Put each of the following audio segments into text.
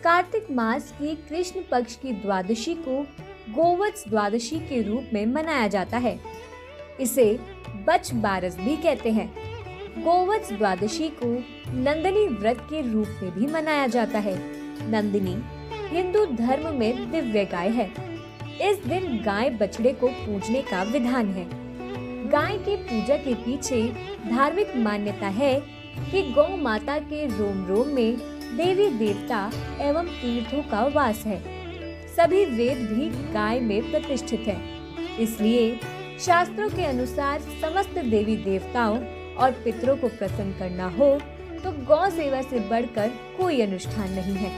कार्तिक मास की कृष्ण पक्ष की द्वादशी को गोवत्स द्वादशी के रूप में मनाया जाता है। इसे बच बारस भी कहते हैं। गोवत्स द्वादशी को नंदिनी व्रत के रूप में भी मनाया जाता है। नंदिनी हिंदू धर्म में दिव्य गाय है। इस दिन गाय बछड़े को पूजने का विधान है। गाय की पूजा के पीछे धार्मिक मान्यता है कि गौ माता के रोम रोम में देवी देवता एवं तीर्थों का वास है। सभी वेद भी गाय में प्रतिष्ठित हैं। इसलिए शास्त्रों के अनुसार समस्त देवी देवताओं और पितरों को प्रसन्न करना हो तो गौ सेवा से बढ़कर कोई अनुष्ठान नहीं है।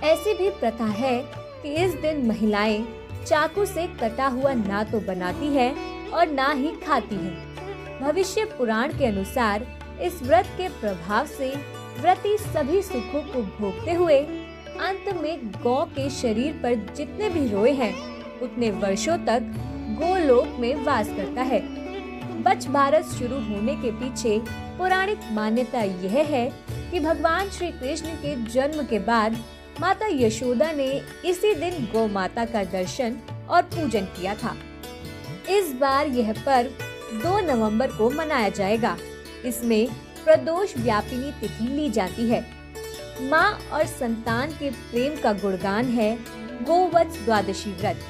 ऐसी भी प्रथा है कि इस दिन महिलाएं चाकू से कटा हुआ ना तो बनाती है और ना ही खाती है। भविष्य पुराण के अनुसार इस व्रत के प्रभाव से व्रती सभी सुखों को भोगते हुए अंत में गौ के शरीर पर जितने भी रोए हैं उतने वर्षों तक गोलोक में वास करता है। बच बारस शुरू होने के पीछे पौराणिक मान्यता यह है कि भगवान श्री कृष्ण के जन्म के बाद माता यशोदा ने इसी दिन गौ माता का दर्शन और पूजन किया था। इस बार यह पर्व 2 नवंबर को मनाया जाएगा। इसमें प्रदोष व्यापिनी तिथि ली जाती है। माँ और संतान के प्रेम का गुणगान है गोवत्स द्वादशी व्रत।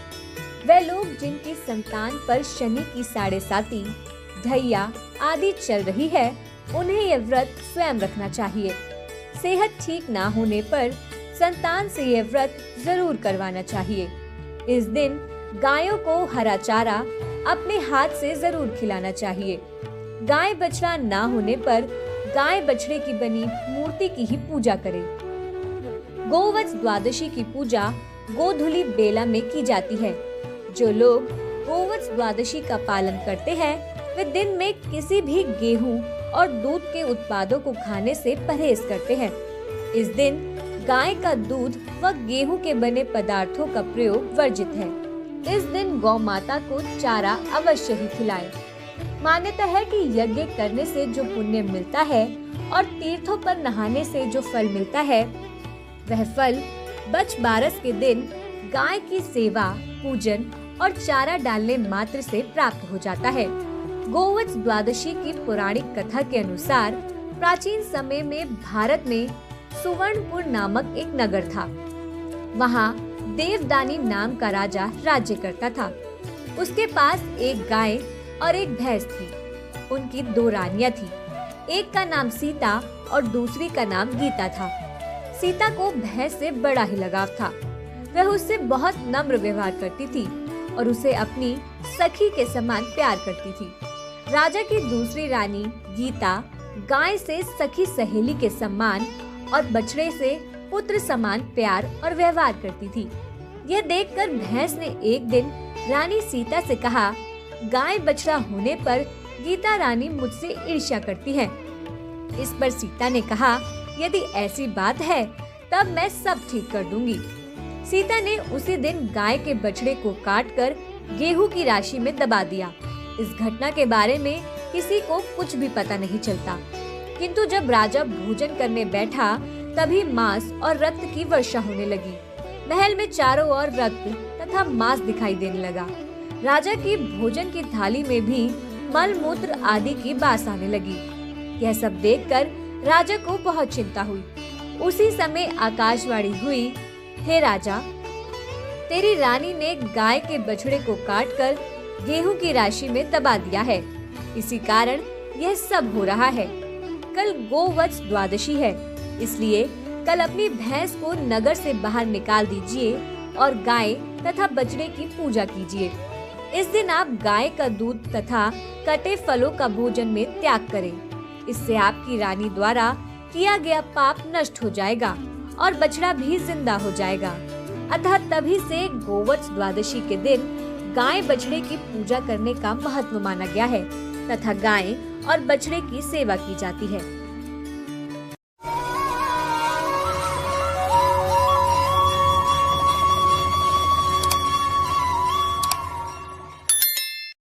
वे लोग जिनकी संतान पर शनि की 7.5 ढैया आदि चल रही है उन्हें यह व्रत स्वयं रखना चाहिए। सेहत ठीक ना होने पर संतान से यह व्रत जरूर करवाना चाहिए। इस दिन गायों को हरा चारा अपने हाथ से जरूर खिलाना चाहिए। गाय बछड़ा ना होने पर गाय बछड़े की बनी मूर्ति की ही पूजा करें। गोवत्स द्वादशी की पूजा गोधुली बेला में की जाती है। जो लोग गोवत्स द्वादशी का पालन करते हैं वे दिन में किसी भी गेहूं और दूध के उत्पादों को खाने से परहेज करते हैं। इस दिन गाय का दूध व गेहूं के बने पदार्थों का प्रयोग वर्जित है। इस दिन गौ माता को चारा अवश्य ही खिलाएं। मान्यता है कि यज्ञ करने से जो पुण्य मिलता है और तीर्थों पर नहाने से जो फल मिलता है वह फल बच बारस के दिन गाय की सेवा, पूजन और चारा डालने मात्र से प्राप्त हो जाता है। गोवत्स द्वादशी की पौराणिक कथा के अनुसार प्राचीन समय में भारत में सुवर्णपुर नामक एक नगर था। वहाँ देवदानी नाम का राजा राज्य करता था। उसके पास एक गाय और एक भैंस थी। उनकी 2 रानियां थी। एक का नाम सीता और दूसरी का नाम गीता था। सीता को भैंस से बड़ा ही लगाव था। वह उससे बहुत नम्र व्यवहार करती थी और उसे अपनी सखी के समान प्यार करती थी। राजा की दूसरी रानी गीता गाय से सखी सहेली के समान और बछड़े से पुत्र समान प्यार और व्यवहार करती थी। यह देखकर भैंस ने एक दिन रानी सीता से कहा, गाय बछड़ा होने पर गीता रानी मुझसे ईर्ष्या करती है। इस पर सीता ने कहा, यदि ऐसी बात है तब मैं सब ठीक कर दूंगी। सीता ने उसी दिन गाय के बछड़े को काटकर गेहूं की राशि में दबा दिया। इस घटना के बारे में किसी को कुछ भी पता नहीं चलता, किंतु जब राजा भोजन करने बैठा तभी मांस और रक्त की वर्षा होने लगी। महल में चारों ओर रक्त तथा मांस दिखाई देने लगा। राजा की भोजन की थाली में भी मल मूत्र आदि की बास आने लगी। यह सब देखकर राजा को बहुत चिंता हुई। उसी समय आकाशवाणी हुई, हे राजा, तेरी रानी ने गाय के बछड़े को काटकर गेहूं की राशि में दबा दिया है। इसी कारण यह सब हो रहा है। कल गोवत्स द्वादशी है, इसलिए कल अपनी भैंस को नगर से बाहर निकाल दीजिए और गाय तथा बछड़े की पूजा कीजिए। इस दिन आप गाय का दूध तथा कटे फलों का भोजन में त्याग करें। इससे आपकी रानी द्वारा किया गया पाप नष्ट हो जाएगा और बछड़ा भी जिंदा हो जाएगा। अतः तभी से गोवत्स द्वादशी के दिन गाय बछड़े की पूजा करने का महत्व माना गया है तथा गाय और बछड़े की सेवा की जाती है।